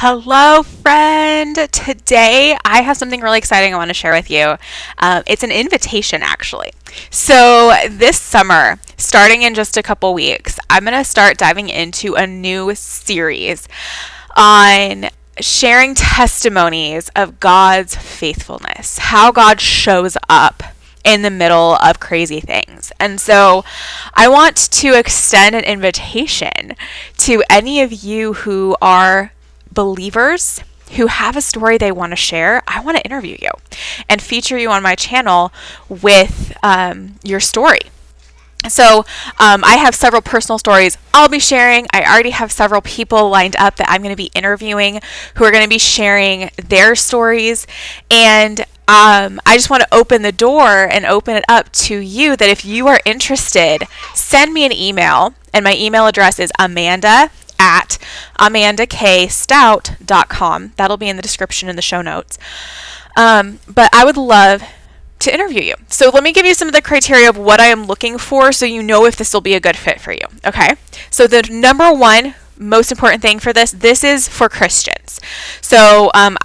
Hello, friend. Today I have something really exciting I want to share with you. It's an invitation, actually. So, this summer, starting in just a couple weeks, I'm going to start diving into a new series on sharing testimonies of God's faithfulness, how God shows up in the middle of crazy things. And so I want to extend an invitation to any of you who are believers who have a story they want to share. I want to interview you and feature you on my channel with your story. So I have several personal stories I'll be sharing. I already have several people lined up that I'm going to be interviewing who are going to be sharing their stories. And I just want to open the door and open it up to you that if you are interested, send me an email. And my email address is amanda@amandakstout.com. That'll be in the description in the show notes. But I would love to interview you. So let me give you some of the criteria of what I am looking for so you know if this will be a good fit for you. Okay? So the number one most important thing for this is for Christians. So I'm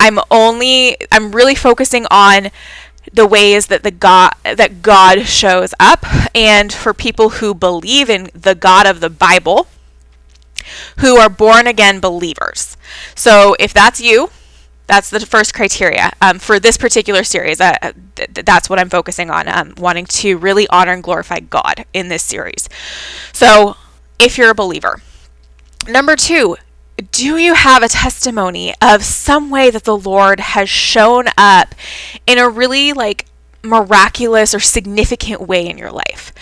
really focusing on the ways that God shows up, and for people who believe in the God of the Bible, who are born again believers. So if that's you, that's the first criteria for this particular series. That's what I'm focusing on, wanting to really honor and glorify God in this series. So if you're a believer. Number two, do you have a testimony of some way that the Lord has shown up in a really miraculous or significant way in your life?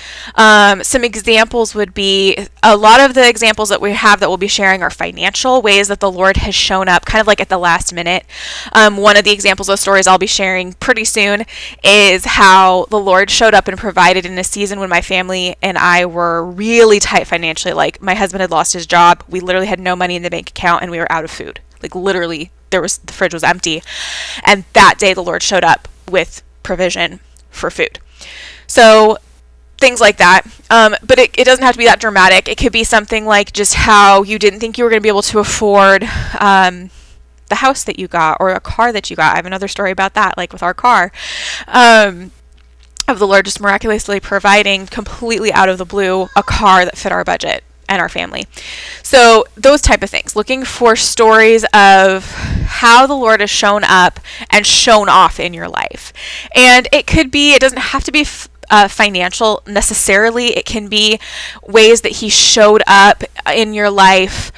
Some examples would be, a lot of the examples that we have that we'll be sharing are financial ways that the Lord has shown up kind of like at the last minute. One of the examples of stories I'll be sharing pretty soon is how the Lord showed up and provided in a season when my family and I were really tight financially. Like, my husband had lost his job. We literally had no money in the bank account and we were out of food. Like, literally, the fridge was empty. And that day the Lord showed up with provision for food. So things like that. But it doesn't have to be that dramatic. It could be something like just how you didn't think you were going to be able to afford the house that you got or a car that you got. I have another story about that, like with our car, of the Lord just miraculously providing completely out of the blue a car that fit our budget and our family. So those type of things, looking for stories of how the Lord has shown up and shown off in your life. And it doesn't have to be financial necessarily. It can be ways that he showed up in your life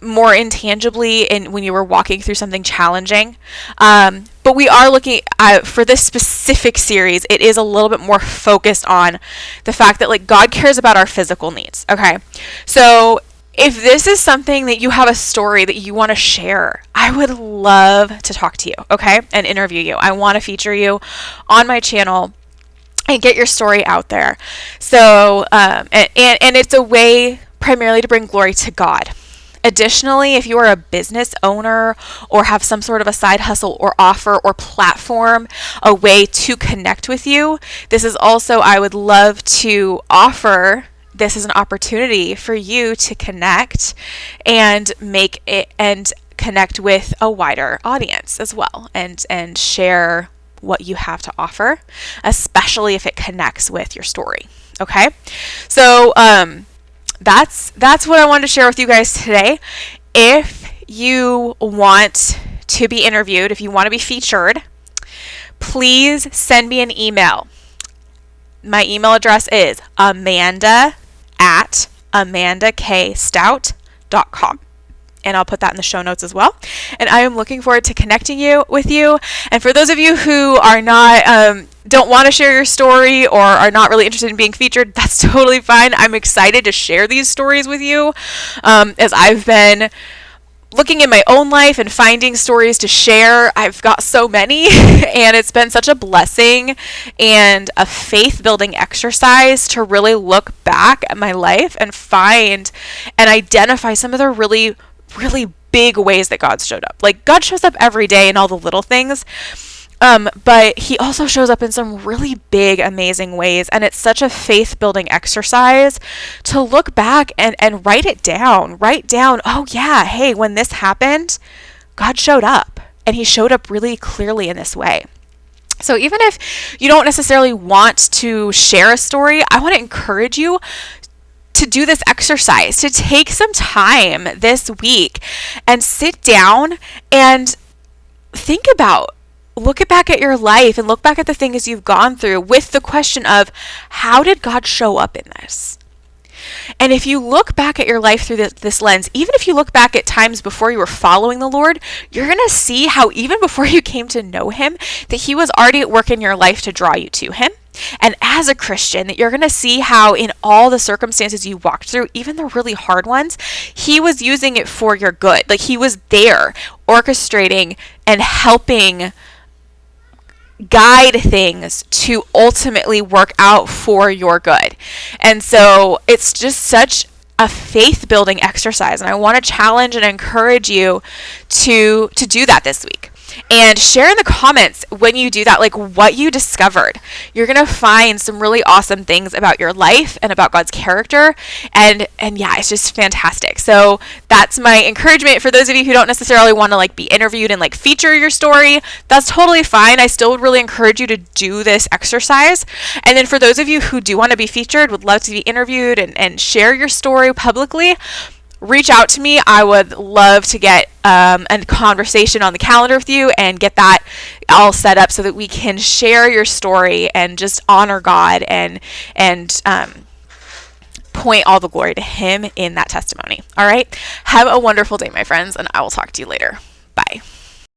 more intangibly when you were walking through something challenging. But we are looking for this specific series, it is a little bit more focused on the fact that God cares about our physical needs. Okay. So if this is something that you have a story that you want to share, I would love to talk to you, okay, and interview you. I want to feature you on my channel and get your story out there. So, and it's a way primarily to bring glory to God. Additionally, if you are a business owner or have some sort of a side hustle or offer or platform, a way to connect with you, this is also, I would love to offer this as an opportunity for you to connect and connect with a wider audience as well, and share what you have to offer, especially if it connects with your story. Okay, so that's what I wanted to share with you guys today. If you want to be interviewed, if you want to be featured, please send me an email. My email address is amanda@amandakstout.com. And I'll put that in the show notes as well. And I am looking forward to connecting with you. And for those of you who are not, don't want to share your story or are not really interested in being featured, that's totally fine. I'm excited to share these stories with you, as I've been looking in my own life and finding stories to share. I've got so many, and it's been such a blessing and a faith-building exercise to really look back at my life and find and identify some of the really, really big ways that God's showed up. Like, God shows up every day in all the little things. But he also shows up in some really big, amazing ways. And it's such a faith building exercise to look back and write it down. Write down, oh, yeah, hey, when this happened, God showed up. And he showed up really clearly in this way. So even if you don't necessarily want to share a story, I want to encourage you to do this exercise, to take some time this week and sit down and think about, look back at your life and look back at the things you've gone through with the question of, how did God show up in this? And if you look back at your life through this lens, even if you look back at times before you were following the Lord, you're going to see how even before you came to know him, that he was already at work in your life to draw you to him. And as a Christian, that you're going to see how in all the circumstances you walked through, even the really hard ones, he was using it for your good. Like he was there orchestrating and helping guide things to ultimately work out for your good. And so it's just such a faith building exercise, and I want to challenge and encourage you to do that this week. And share in the comments when you do that, like what you discovered. You're going to find some really awesome things about your life and about God's character. And yeah, it's just fantastic. So that's my encouragement for those of you who don't necessarily want to like be interviewed and like feature your story. That's totally fine. I still would really encourage you to do this exercise. And then for those of you who do want to be featured, would love to be interviewed and share your story publicly, reach out to me. I would love to get a conversation on the calendar with you and get that all set up so that we can share your story and just honor God and point all the glory to him in that testimony. All right. Have a wonderful day, my friends, and I will talk to you later. Bye.